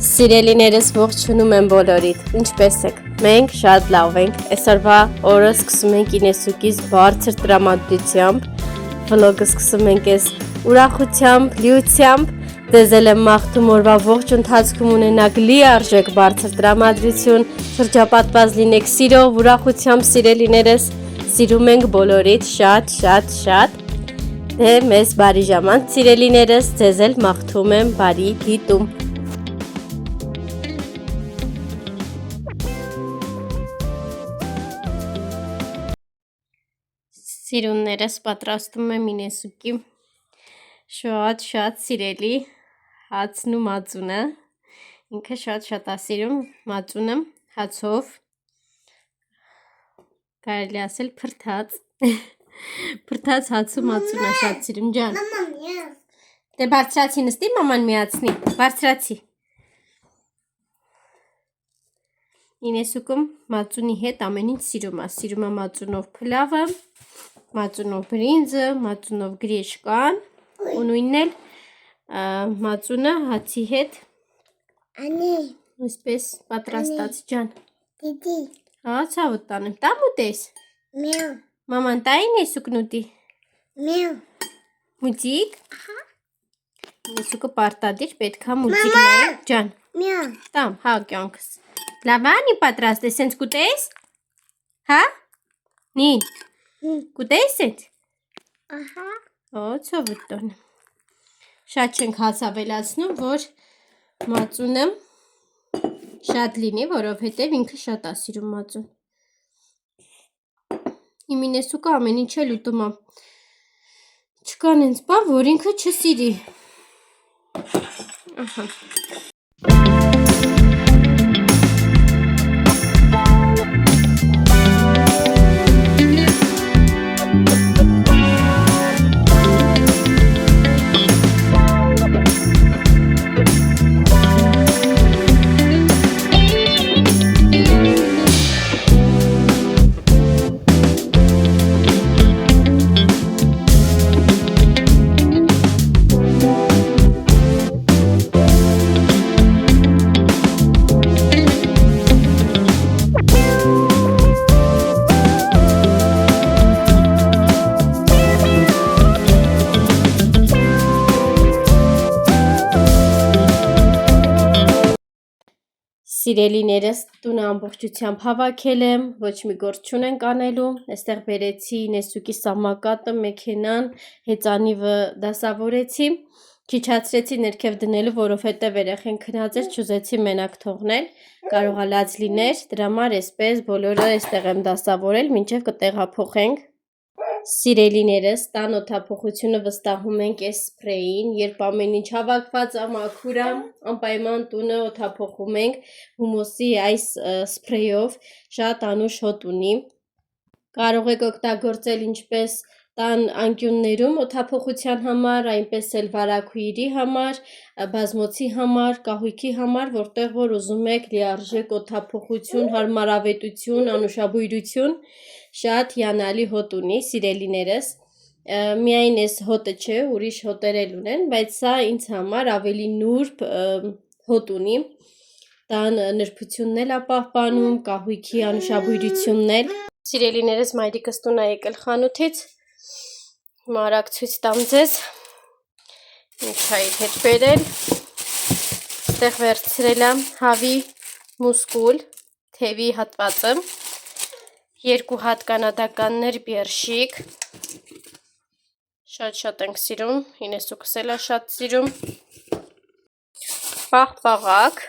Սիրելիներս ողջունում եմ բոլորիդ, ինչպես եք, մենք շատ լավ ենք, այսօրվա օրը սկսում ենք Ինեսուկից բարձր տրամադրությամբ, վլոգը սկսում ենք այս ուրախությամբ, լիությամբ, ձեզ եմ մաղթում օրվա ողջ ընթացքում ունենաք լիարժեք բարձր տրամադրություն, շրջապատված լինեք սիրով, ուրախությամբ սիրելիներս, սիրում ենք բոլորիդ շատ, դե մեզ բարի ժամանց սիրելիներս, ձեզ էլ մաղթում եմ բարի դիտում։ Սիրուններս պատրաստում եմ Ինեսուկի շատ սիրելի հացն ու մածունը, ինքը շատ ասիրում մածունը հացով, կարելի ասել փրթած հաց ու մածունը շատ սիրում ջան, դե բարձրացի նստի մաման միացնի, բարձրացի, Ինեսուկում մածունի հետ ամեն ինչ սիրում է մածունով փլավը, մածունով բրինձը, մածունով գրեշկան ու նույնն էլ մածունը հացի հետ այսպես պատրաստած ջան հացավ ուտանեմ, տամ ուտես մաման տա Ինեսուկն ուտի մուծիկ Ինեսուկը պարտադիր պետքա մուծիկ նայել ջան տամ հա կյանքս լավ անի պատրաստ ես սենց կուտես հա նին կուտես էդ օծով ուտոն շատ չենք հաց ավելացնում, որ մածունը շատ լինի, որովհետև ինքը շատ ասիրում մածուն իմ Ինեսուկը ամեն ինչ էլ ուտում է չկան հենց բան, որ ինքը չսիրի ահա Սիրելիներս տունը ամբողջությամբ հավաքել եմ, ոչ մի գործ չունենք անելու, այստեղ բերեցի Ինեսուկի սամակատը, մեքենան, հեծանիվը դասավորեցի, քիչացրեցի ներքև դնելու, որովհետև երեխեն քնած էր, չուզեցի մենակ թողնել, կարող է լաց լիներ, դրա համար այսպես բոլորը այստեղ եմ դասավորել, մինչև կտեղափոխենք Սիրելիներս, տան օդափոխությունը վստահում ենք այս սպրեին, երբ ամեն ինչ հավաքված է, մաքուր է, անպայման տունը օդափոխում ենք հումոսի այս սպրեյով, շատ անուշ հոտ ունի, կարող եք օգտագործել ինչպես տան անկյուններում օդափոխության համար, այնպես էլ վարագույրի համար, բազմոցի համար, կահույքի համար, որտեղ որ ուզում եք լիարժեք օդափոխություն, հարմարավետություն, անուշաբույրություն, շատ հիանալի հոտ ունի, սիրելիներս, միայն այս հոտը չէ, ուրիշ հոտեր էլ ունեն, բայց սա ինձ համար ավելի նուրբ հոտ ունի, տան նրբությունն էլ է պահպանում, կահույքի անուշաբույրությունն էլ, սիրելիներս մայրիկս տուն է եկել խանութից, հիմա արագ ցույց տամ ձեզ, ինչ է իր հետ բերել, այդտեղ վերցրել եմ հավի մուսկուլ, թևի հատվածը, 2 հատ կանադականներ բերշիկ, շատ ենք սիրում, Ինեսուկս էլ է շատ սիրում, պաղպաղակ,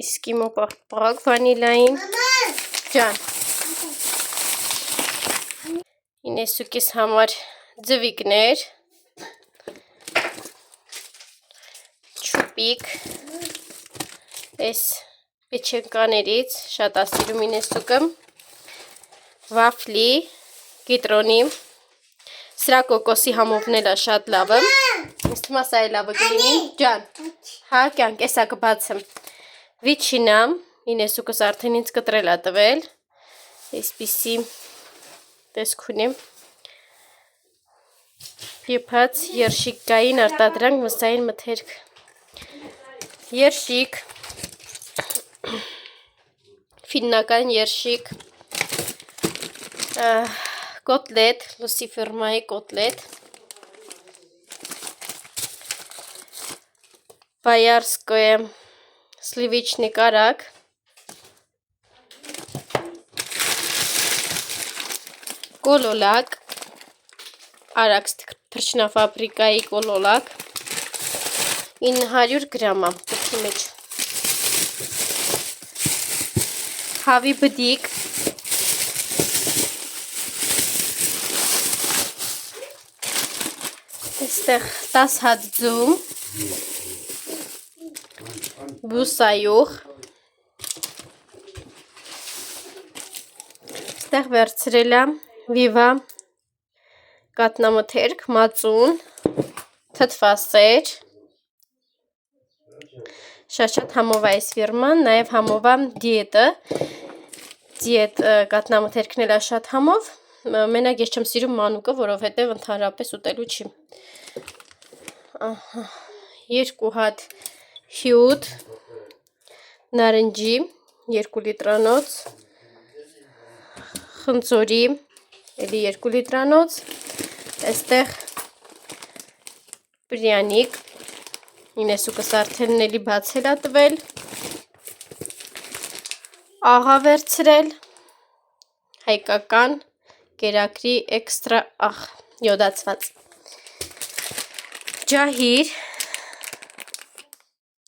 Էսկիմո պաղպաղակ վանիլային, ջան, Ինեսուկիս համար ձվիկներ, չուպիկ, այս պեչենկաներից, շատ ասիրում Ինեսուկը, վաֆլի, գիտրոնի, սրա կոկոսի համովն էլ է շատ լավը, ինձ թվում է սա է լավը կլինի, ջան, հա կյանք, էսա կբացեմ, վիչինա, Ինեսուկս արդեն ինձ կտրել է տվել, այսպիսի տեսք ունի, Եփած երշիկային արտադրանք մսային մթերք երշիկ ֆիննական երշիկ կոտլետ լուսի ֆիրմայի կոտլետ Боярское сливочный карак կոլոլակ Արաքս թռչնաֆաբրիկայի կոլոլակ 900 գրամա տուփի մեջ հավի բդիկ այստեղ 10 հատ ձում բուսայող այստեղ վերցրել եմ վիվա կատնամթերք, մածուն, թթվասեր, շատ համով այս ֆիրման, նաև համով եմ դիետը, դիետ կատնամթերքն էլ շատ համով, մենակ ես չեմ սիրում մանուկը, որովհետև ընդհանրապես ուտելու չի։ 2 հատ հյութ, նարնջի, 2 լիտրանոց, խնձորի, էլի 2 լիտրանոց, այստեղ պրյանիկ 90 արդեն էլի բացել է տվել աղա վերցրել հայկական կերակրի էքստրա աղ յոդացված ջահիր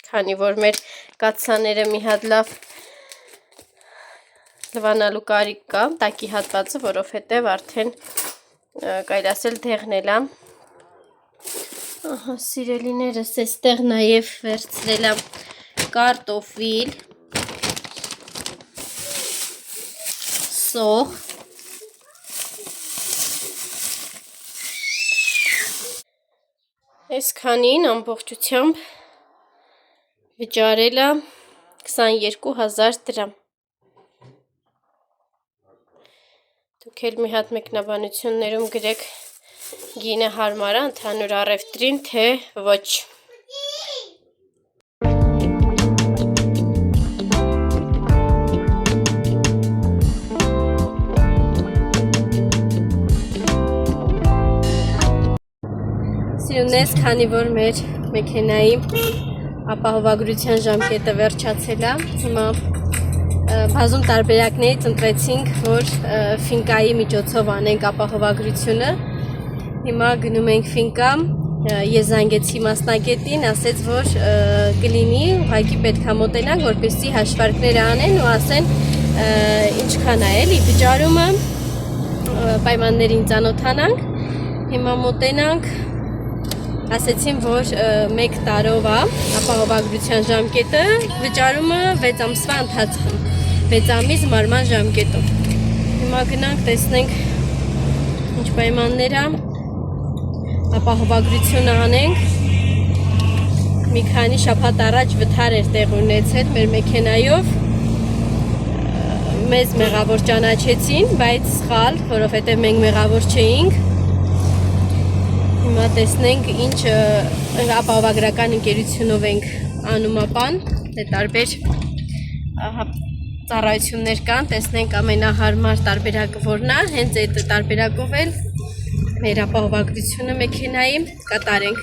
քանի որ մեր կաթսաները մի հատ լավ լվանալու կարիք կա տակի հատվածը որովհետև արդեն կարելի ասել դեղնել է ահա սիրելիներս այստեղ նաև վերցրել եմ կարտոֆիլ սոխ այսքանին ամբողջությամբ վճարել է 22,000 դրամ դուք էլ մի հատ մեկնաբանություններում գրեք գինը հարմար է ընդհանուր առևտրին թե ոչ Սիրունես, քանի որ մեր մեքենայի ապահովագրության ժամկետը վերջացել է հիմա բազում տարբերակներից ընտրեցինք, որ ֆինկայի միջոցով անենք ապահովագրությունը։ Հիմա գնում ենք ֆինկա, ես զանգեցի մասնագետին, ասեց, որ կլինի, ուղղակի պետք է մոտենանք, որպեսզի հաշվարկները անեն ու ասեն ինչքան է էլի վճարումը, պայմաններին ծանոթանանք։ Հիմա մոտենանք, ասեցին, որ 1 տարով է ապահովագրության ժամկետը, վճարումը 6 ամսվա ընթացքում 6 ամիս մարման ժամկետով։ Հիմա գնանք տեսնենք ինչ պայմաններ է, ապահովագրությունը անենք։ Մի քանի շաբաթ առաջ վթար էր տեղ ունեցել մեր մեքենայով։ Մեզ մեղավոր ճանաչեցին, բայց սխալ, որովհետև մենք մեղավոր չէինք։ Հիմա տեսնենք ինչ ապահովագրական ընկերությունով ենք անում ապան, դե տարբեր ծառայություններ կան, տեսնենք ամենահարմար տարբերակը որն է, հենց այդ տարբերակով էլ մեր ապահովագրությունը մեքենայի կատարենք։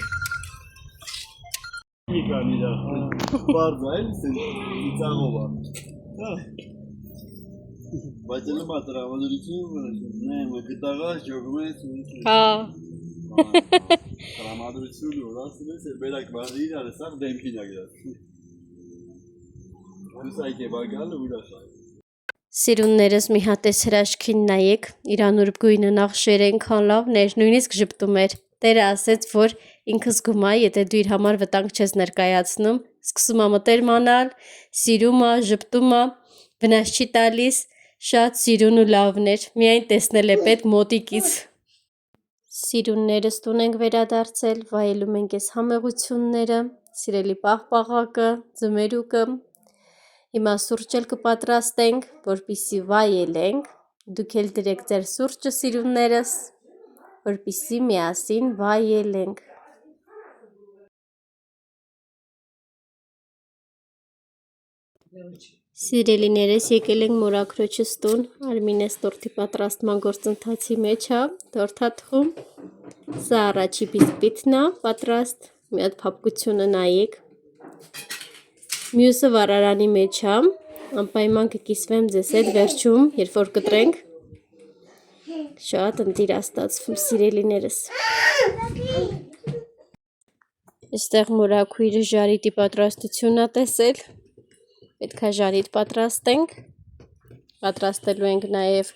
Բայց էլ մա տրամադրությունը գտաղած ջոգում ես Հա տրամադրությունը որասնես է բերակ բաղի իրար սաղ դեմքին ագրած Հուսայք է բագալը ուրաշ Սիրուններս մի հատես հրաշքին նայեք, իրանուրբ գույնը նախշեր ենքան լավներ, նույնիսկ ժպտում էր։ Տերը ասեց, որ ինքը զգում է, եթե դու իր համար վտանգ չես ներկայացնում, սկսում է մտերմանալ, սիրում է, ժպտում է, վնաս չի տալիս, շատ սիրուն ու լավներ, միայն տեսնել է պետք մոտիկից։ Սիրուններս տուն ենք վերադարձել, վայելում ենք այս համեղությունները, սիրելի պաղպաղակը, ձմերուկը, հիմա սուրճ էլ կպատրաստենք, որպեսզի վայելենք, դուք էլ դրեք ձեր սուրճը սիրուններս, որպեսզի միասին վայելենք։ Սիրելիներս, եկել ենք մորաքրոջս տուն, Արմինես տորթի պատրաստման գործընթացի մեջ է, տորթա թխում, սա առաջի բիսկվիթն է պատրաստ, մի հատ փափկությունը նայեք, մյուսը վառարանի մեջ է, անպայման կկիսվեմ ձեզ հետ վերջում, երբ որ կտրենք, շատ ընտիր ստացվում սիրելիներս։ Այստեղ մորաքույրը ժարիտի պատրաստությունն է տեսել, պետք է ժարիտ պատրաստենք, պատրաստելու ենք նաև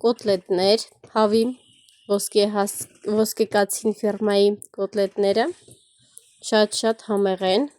կոտլետներ, հավի, ոսկեկացին ֆիրմայի կոտլետները, շատ համեղ են։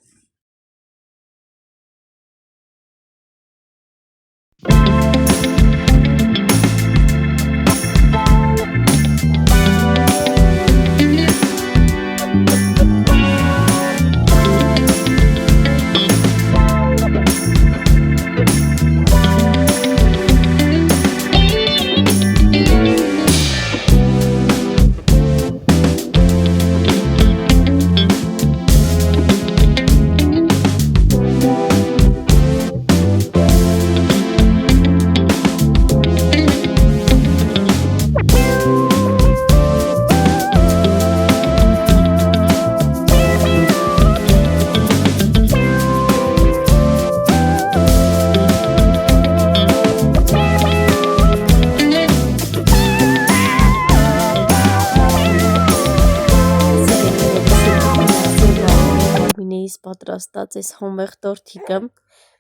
Պատրաստած այս համեղ տորթիկը,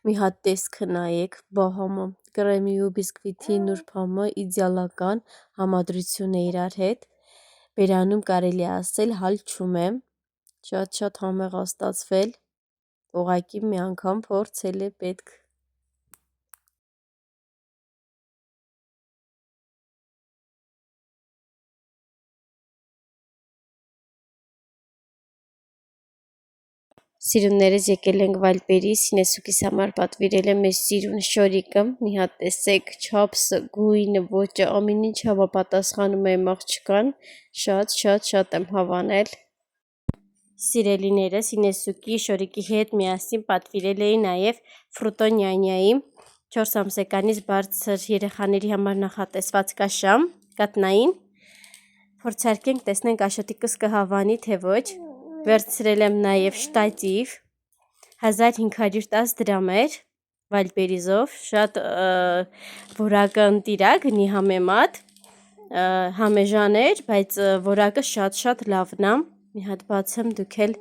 մի հատ տեսքը նայեք, բահամը, կրեմի ու բիսկվիթի նուրբամը իդեալական համադրություն է իրար հետ, բերանում կարելի ասել հալ չունեմ, շատ համեղ ստացվել, ուղղակի մի անգամ փորձել է պետք։ Սիրուններս եկել ենք Վալպերիս, Սինեսուկիս համար պատվիրել եմ մեր սիրուն շորիկը, մի հատ տեսեք, չափսը, գույնը, ոճը, ամեն ինչ համապատասխանում է իմ աղջկան, շատ եմ հավանել։ Սիրելիներս, Սինեսուկի շորիկի հետ միասին պատվիրել էի նաև ֆրուտո նյանյայի 4 ամսեկանից բարձր երեխաների համար նախատեսված կաշամ, կատնային, փորձարկենք, տեսնենք աշոտիկս կհավանի թե ոչ։ Վերցրել եմ նաև շտատիվ, 1510 դրամ էր, Վալպերիզով, շատ որակը ընտիր է, գնի համեմատ, համեժան էր, բայց որակը շատ լավն է, մի հատ բացեմ դուք էլ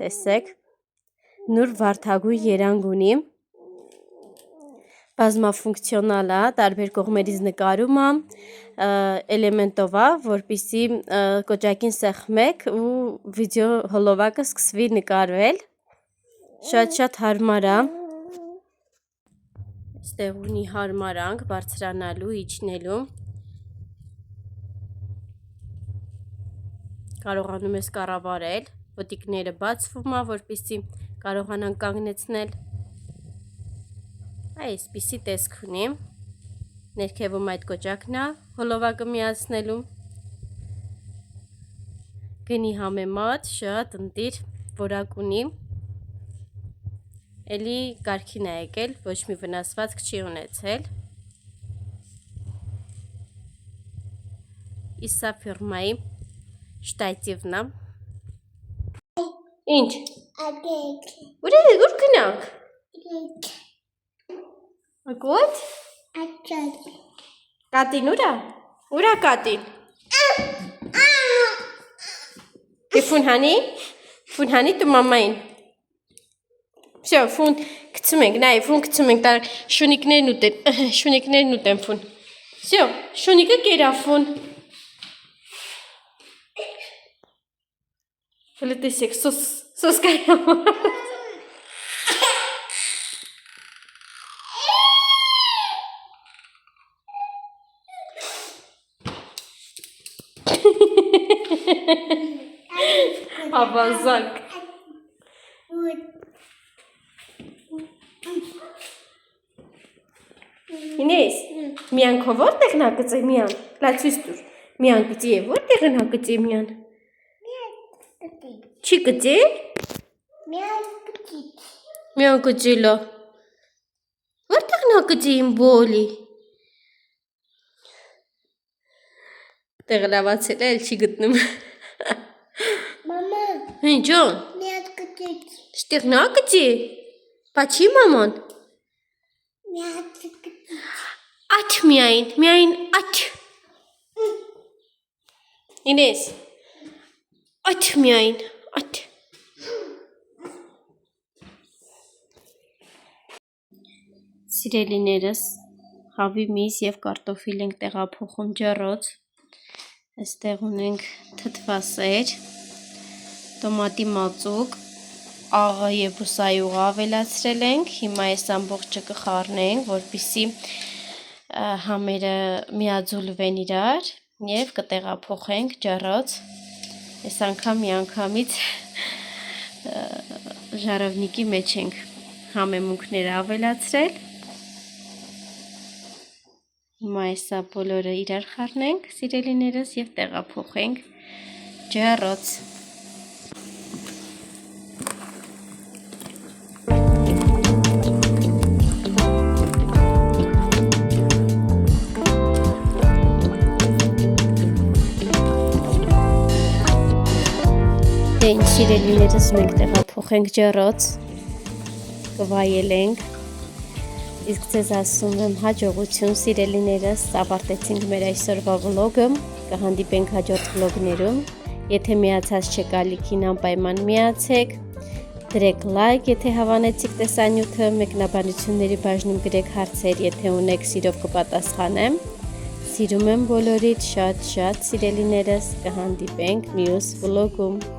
տեսեք, նոր վարդագույն երանգ ունի, բազմաֆունկցիոնալ է, տարբեր կողմերից նկարում է, էլեմենտով է, որպեսզի կոճակին սեղմեք ու վիդեո հոլովակը սկսվի նկարվել, շատ հարմար է, այստեղ ունի հարմարանք բարձրանալու, իջնելու, կարողանում ես կառավարել, ոտիկները բացվում է, որպեսզի կարողանան կանգնեցնել, այսպիսի տեսք ունի, ներքևում այդ կոճակն է, հոլովակը միացնելու, գնի համեմատ, շատ ընտիր որակ ունի, էլի կարգին է եկել, ոչ մի վնասվածք չի ունեցել, իսա ֆիրմայի շտատիվն է, ինչ, ուր գնանք, Ակոտ, կատին ուր է կատին, ֆուն հանի տու մամային, Всё, ֆուն գցում ենք, նայ, ֆուն գցում ենք, շունիկներն ուտեն ֆուն, Всё, շունիկը կերա ֆուն, հլը տեսեք, սոս կայա, Ավազակ, Ինես, միան քո որտեղ նա գծե, միան, լա ցույց տուր, Միան գծի է, որտեղ են հագծի միան։ Չի գծի։ Միան գծիլա։ Որտեղ նա գծի իմ բոլի։ Տեղը լավացել է, էլ չի գտնում։ Մամա, Ինչ ո՞ն։ մի հատ գծից, Ստեղ նա գծի։ Բա չի մաման։ մի հատ գծից, Աչ միայն աչ։ Ինես։ Աչ միայն, աչ։ Սիրելիներս, հավի միս և կարտոֆիլ ենք տեղափոխում ջեռոց։ Այստեղ ունենք թթվասեր, տոմատի մածուկ, աղը և բուսայուղը ավելացրել ենք։ Հիմա այս ամբողջը կխառնենք, որպեսզի համերը միաձուլվեն իրար և կտեղափոխենք ջեռոց։ Այս անգամ միանգամից ժարավնիկի մեջ ենք համեմունքները ավելացրել։ Հիմա այսա բոլորը իրար խառնենք, սիրելիներս, և տեղափոխենք ջեռոց։ Ինչ սիրելիներս, մենք տեղափոխենք ջեռոց, կվայելենք, իսկ ձեզ ասում եմ հաջողություն սիրելիներս, ավարտեցինք մեր այսօրվա վլոգը, կհանդիպենք հաջորդ վլոգներում, եթե միացած չեք ալիքին անպայման միացեք, դրեք լայք, եթե հավանեցիք տեսանյութը, մեկնաբանությունների բաժնում գրեք հարցեր, եթե ունեք, սիրով կպատասխանեմ, սիրում եմ բոլորիդ շատ սիրելիներս, կհանդիպենք մյուս վլոգում։